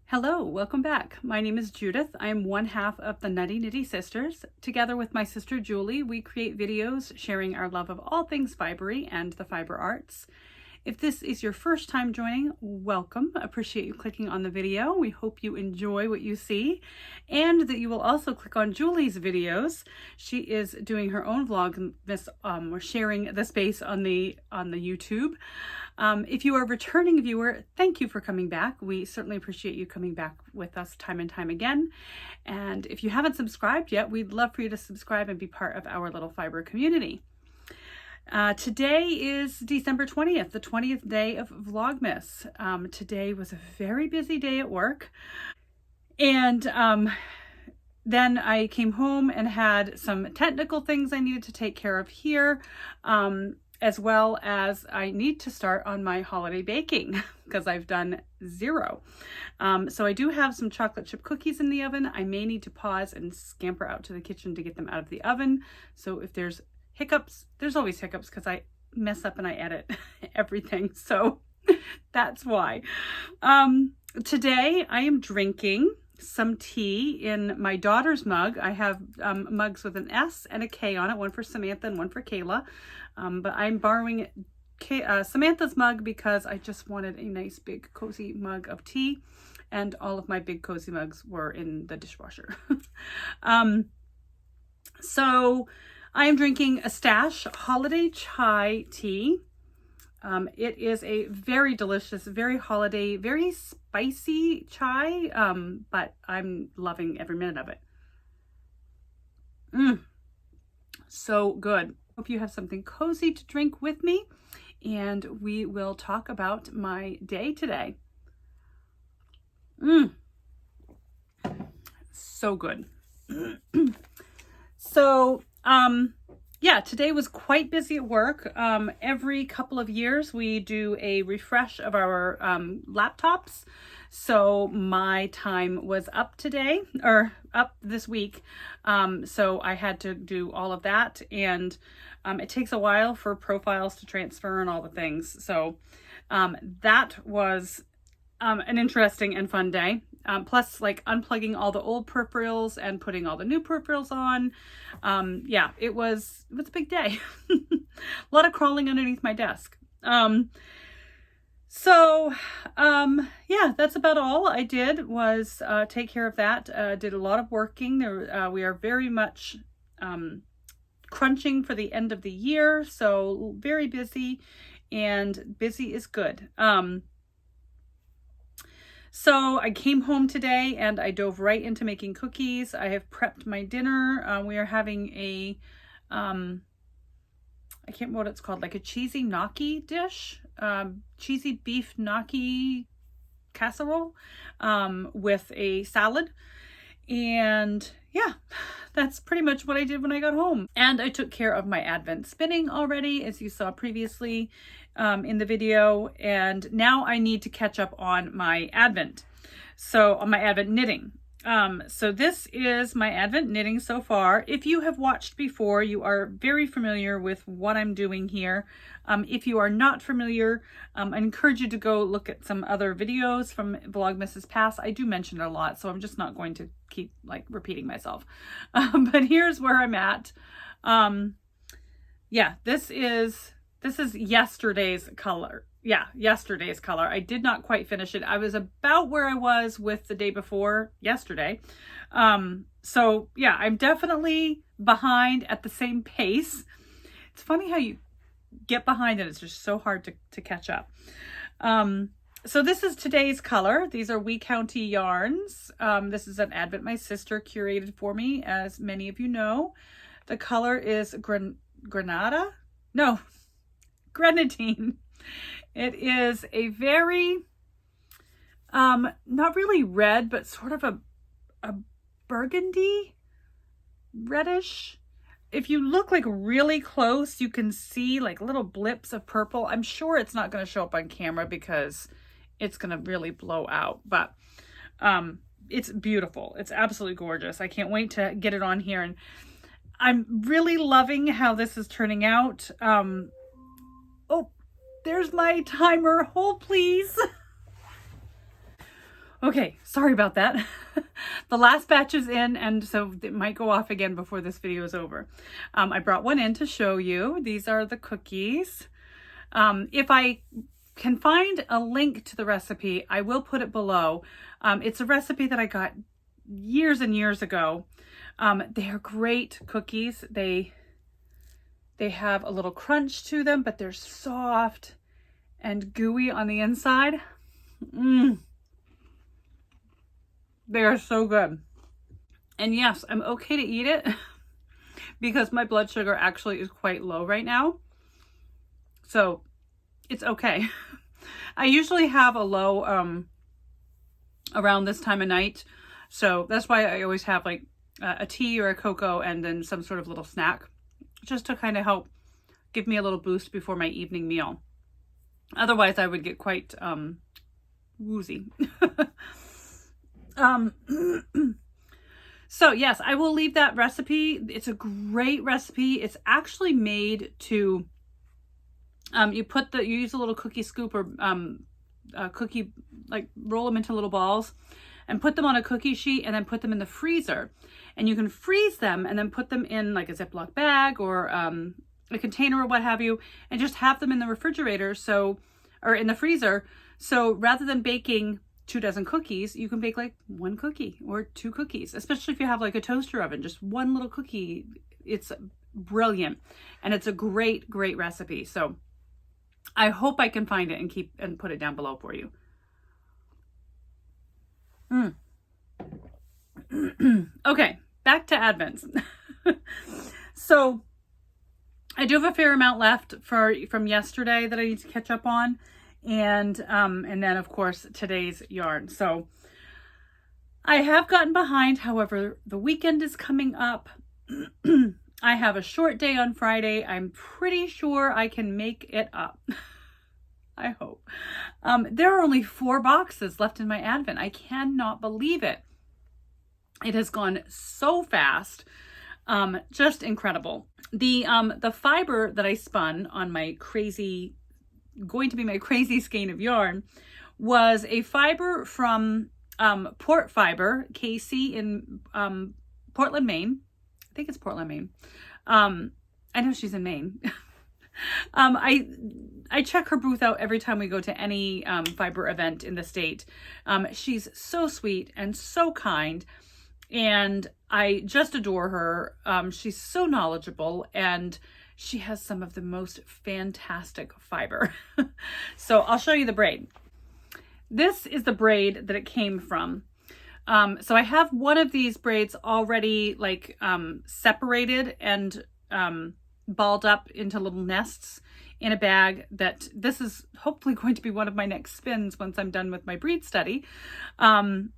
Hello, welcome back. My name is Judith. I am one half of the Nutty Nitty Sisters. Together with my sister Julie, we create videos sharing our love of all things fibery and the fiber arts. If this is your first time joining, welcome. Appreciate you clicking on the video. We hope you enjoy what you see and that you will also click on Julie's videos. She is doing her own vlog, we're sharing the space on the YouTube. If you are a returning viewer, thank you for coming back. We certainly appreciate you coming back with us time and time again. And if you haven't subscribed yet, we'd love for you to subscribe and be part of our little fiber community. Today is December 20th, the 20th day of Vlogmas. Today was a very busy day at work. And then I came home and had some technical things I needed to take care of here. As well as I need to start on my holiday baking because I've done zero. So I do have some chocolate chip cookies in the oven. I may need to pause and scamper out to the kitchen to get them out of the oven. So if there's hiccups, there's always hiccups because I mess up and I edit everything. So that's why. Today I am drinking some tea in my daughter's mug. I have mugs with an S and a K on it, one for Samantha and one for Kayla. But I'm borrowing Samantha's mug because I just wanted a nice big cozy mug of tea, and all of my big cozy mugs were in the dishwasher. So I am drinking a Stash holiday chai tea. It is a very delicious, very holiday, very spicy chai, but I'm loving every minute of it. So good. Hope you have something cozy to drink with me, and we will talk about my day today. So good. So, yeah, today was quite busy at work. Every couple of years we do a refresh of our laptops. So my time was up today, or up this week. So I had to do all of that, and it takes a while for profiles to transfer and all the things. So that was an interesting and fun day. Plus, like, unplugging all the old peripherals and putting all the new peripherals on. Yeah, it was a big day. A lot of crawling underneath my desk. Yeah, that's about all I did was take care of that. Did a lot of working. We are very much crunching for the end of the year, so very busy, and busy is good. So I came home today and I dove right into making cookies. I have prepped my dinner. We are having a, I can't remember what it's called, like a cheesy gnocchi dish, cheesy beef gnocchi casserole with a salad. And yeah, that's pretty much what I did when I got home. And I took care of my Advent spinning already, as you saw previously in the video. And now I need to catch up on my Advent. So on my Advent knitting. So this is my Advent knitting so far. If you have watched before, you are very familiar with what I'm doing here. If you are not familiar, I encourage you to go look at some other videos from Vlogmas's past. I do mention it a lot, so I'm just not going to keep like repeating myself. But here's where I'm at. Yeah, this is yesterday's color. Yeah, yesterday's color. I did not quite finish it. I was about where I was with the day before yesterday. So yeah, I'm definitely behind at the same pace. It's funny how you get behind and it's just so hard to catch up. So this is today's color. These are Wee County yarns. This is an Advent my sister curated for me, as many of you know. The color is granadine. It is a very, not really red, but sort of a burgundy, reddish. If you look like really close, you can see like little blips of purple. I'm sure it's not going to show up on camera because it's going to really blow out, but it's beautiful. It's absolutely gorgeous. I can't wait to get it on here, and I'm really loving how this is turning out. Oh, there's my timer. Hold, please. Okay, sorry about that. The last batch is in, and so it might go off again before this video is over. I brought one in to show you. These are the cookies. If I can find a link to the recipe, I will put it below. It's a recipe that I got years and years ago. They are great cookies. They have a little crunch to them, but they're soft and gooey on the inside. They are so good. And yes, I'm okay to eat it because my blood sugar actually is quite low right now. So it's okay. I usually have a low around this time of night. So that's why I always have like a tea or a cocoa and then some sort of little snack just to kind of help give me a little boost before my evening meal. Otherwise I would get quite woozy. So yes, I will leave that recipe. It's a great recipe. It's actually made to, you use a little cookie scoop or cookie, like roll them into little balls and put them on a cookie sheet and then put them in the freezer. And you can freeze them and then put them in like a Ziploc bag or a container or what have you, and just have them in the refrigerator. So, or in the freezer. So rather than baking 2 dozen cookies, you can bake like 1 cookie or 2 cookies, especially if you have like a toaster oven, just 1 little cookie. It's brilliant. And it's a great, great recipe. So I hope I can find it and put it down below for you. Okay, back to Advents. So I do have a fair amount left from yesterday that I need to catch up on. And then of course today's yarn. So I have gotten behind. However, the weekend is coming up. I have a short day on Friday. I'm pretty sure I can make it up. I hope. There are only 4 boxes left in my Advent. I cannot believe it. It has gone so fast. Just incredible. The fiber that I spun on my going to be my crazy skein of yarn was a fiber from Port Fiber, Casey in Portland, Maine. I think it's Portland, Maine. I know she's in Maine. I check her booth out every time we go to any fiber event in the state. She's so sweet and so kind, and I just adore her. She's so knowledgeable, and she has some of the most fantastic fiber. So I'll show you the braid. This is the braid that it came from. So I have one of these braids already like separated and balled up into little nests in a bag. That this is hopefully going to be one of my next spins once I'm done with my breed study. And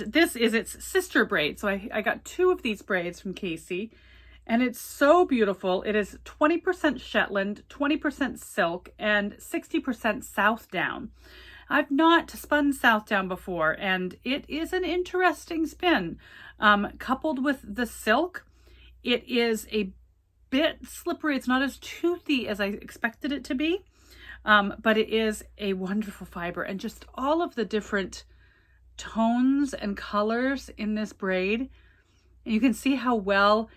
this is its sister braid. So I got 2 of these braids from Casey. And it's so beautiful. It is 20% Shetland, 20% silk, and 60% South Down. I've not spun South Down before, and it is an interesting spin. Coupled with the silk, it is a bit slippery. It's not as toothy as I expected it to be, but it is a wonderful fiber. And just all of the different tones and colors in this braid. And you can see how well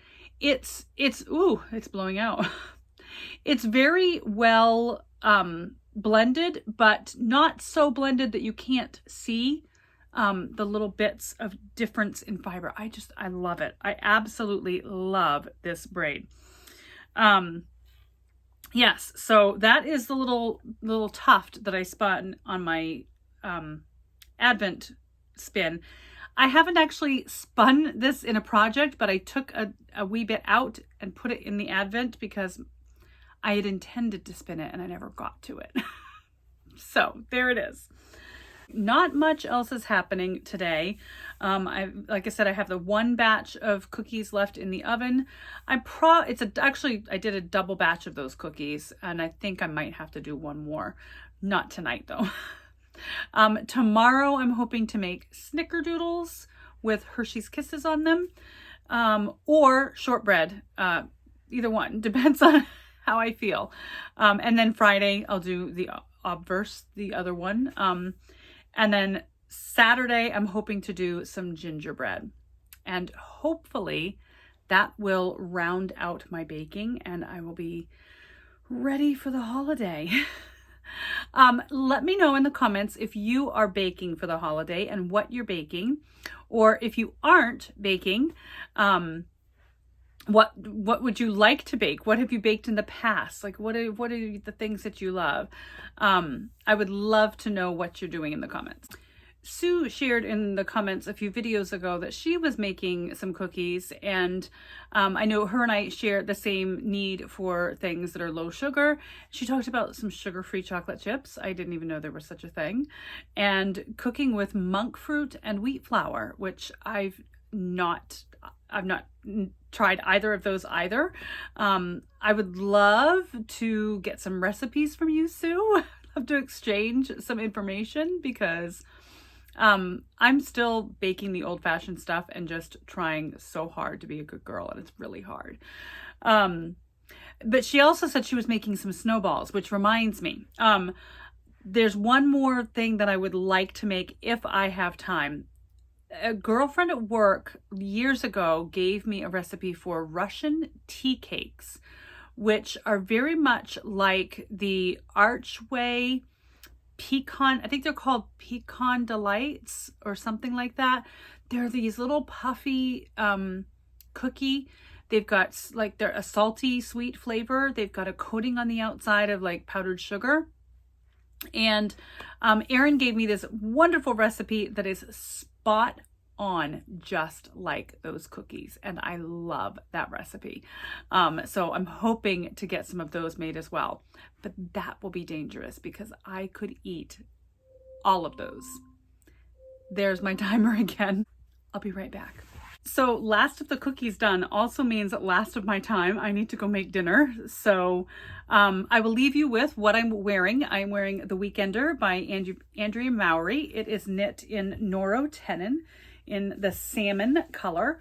it's blowing out. It's very well blended, but not so blended that you can't see the little bits of difference in fiber. I love it. I absolutely love this braid. Yes, so that is the little tuft that I spun on my Advent spin. I haven't actually spun this in a project, but I took a wee bit out and put it in the Advent because I had intended to spin it and I never got to it. So there it is. Not much else is happening today. Like I said, I have the 1 batch of cookies left in the oven. Actually, I did a double batch of those cookies, and I think I might have to do 1 more. Not tonight though. Tomorrow I'm hoping to make snickerdoodles with Hershey's Kisses on them, or shortbread. Either one, depends on how I feel. And then Friday I'll do the obverse, the other one. And then Saturday, I'm hoping to do some gingerbread, and hopefully that will round out my baking and I will be ready for the holiday. Let me know in the comments if you are baking for the holiday and what you're baking, or if you aren't baking, what would you like to bake? What have you baked in the past? Like what are the things that you love? I would love to know what you're doing in the comments. Sue shared in the comments a few videos ago that she was making some cookies, and I know her and I share the same need for things that are low sugar. She talked about some sugar-free chocolate chips. I didn't even know there was such a thing. And cooking with monk fruit and wheat flour, which I've not tried either of those either. I would love to get some recipes from you, Sue. I'd love to exchange some information, because I'm still baking the old-fashioned stuff and just trying so hard to be a good girl, and it's really hard. But she also said she was making some snowballs, which reminds me, there's one more thing that I would like to make if I have time. A girlfriend at work years ago gave me a recipe for Russian tea cakes, which are very much like the Archway pecan, I think they're called pecan delights or something like that. They're these little puffy cookie. They've got like, they're a salty sweet flavor. They've got a coating on the outside of like powdered sugar. And Erin gave me this wonderful recipe that is spot on, just like those cookies, and I love that recipe. So I'm hoping to get some of those made as well, but that will be dangerous because I could eat all of those. There's my timer again. I'll be right back. So last of the cookies done also means last of my time. I need to go make dinner. So I will leave you with what I'm wearing. I'm wearing the Weekender by Andrea Mowry. It is knit in Noro tenon in the salmon color.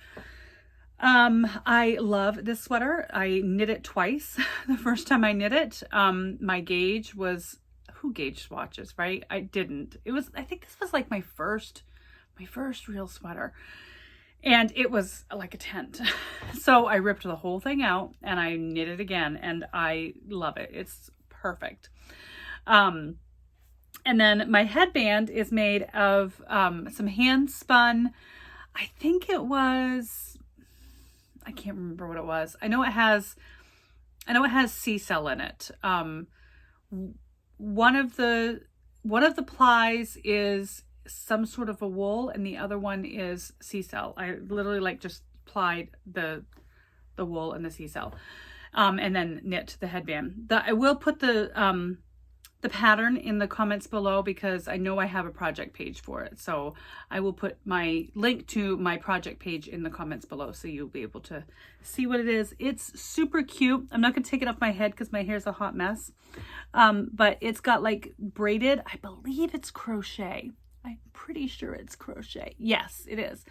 I love this sweater. I knit it twice. The first time I knit it, my gauge was, who gauge swatches, right? I didn't. It was, I think this was like my first real sweater. And it was like a tent. So I ripped the whole thing out and I knit it again, and I love it. It's perfect. And then my headband is made of some hand spun, I think it was, I can't remember what it was. I know it has sea cell in it. One of the plies is some sort of a wool and the other one is sea cell. I literally like just plied the wool and the sea cell, and then knit the headband. I will put the pattern in the comments below because I know I have a project page for it. So I will put my link to my project page in the comments below so you'll be able to see what it is. It's super cute. I'm not going to take it off my head because my hair's a hot mess. But it's got like braided, I believe it's crochet. I'm pretty sure it's crochet. Yes, it is.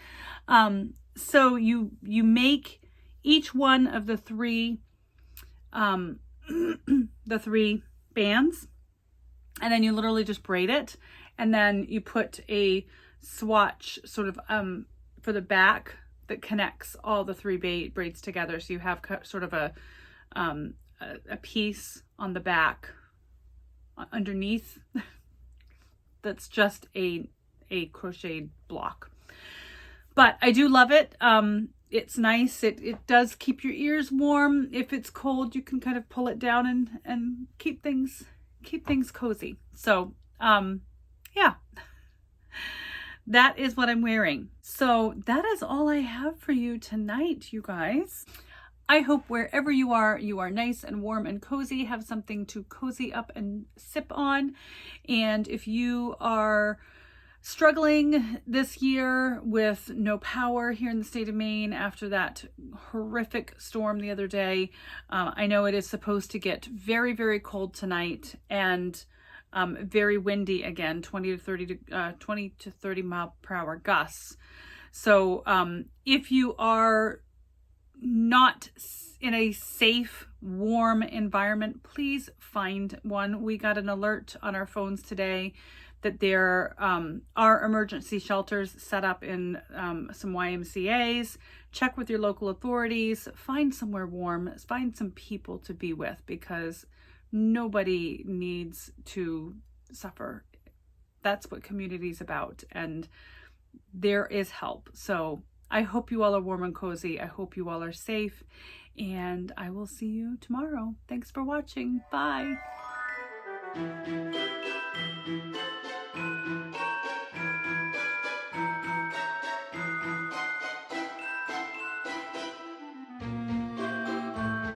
So you make each one of the three, the three bands, and then you literally just braid it, and then you put a swatch sort of for the back that connects all the three braids together. So you have sort of a piece on the back underneath that's just a crocheted block. But I do love it. It's nice. It does keep your ears warm. If it's cold, you can kind of pull it down and keep things cozy. So yeah, that is what I'm wearing. So that is all I have for you tonight, you guys. I hope wherever you are nice and warm and cozy, have something to cozy up and sip on. And if you are struggling this year with no power here in the state of Maine after that horrific storm the other day, I know it is supposed to get very, very cold tonight and very windy again, 20 to 30 mile per hour gusts. So if you are not in a safe, warm environment, please find one. We got an alert on our phones today that there are emergency shelters set up in some YMCAs. Check with your local authorities, find somewhere warm, find some people to be with, because nobody needs to suffer. That's what community is about, and there is help. So I hope you all are warm and cozy. I hope you all are safe, and I will see you tomorrow. Thanks for watching. Bye.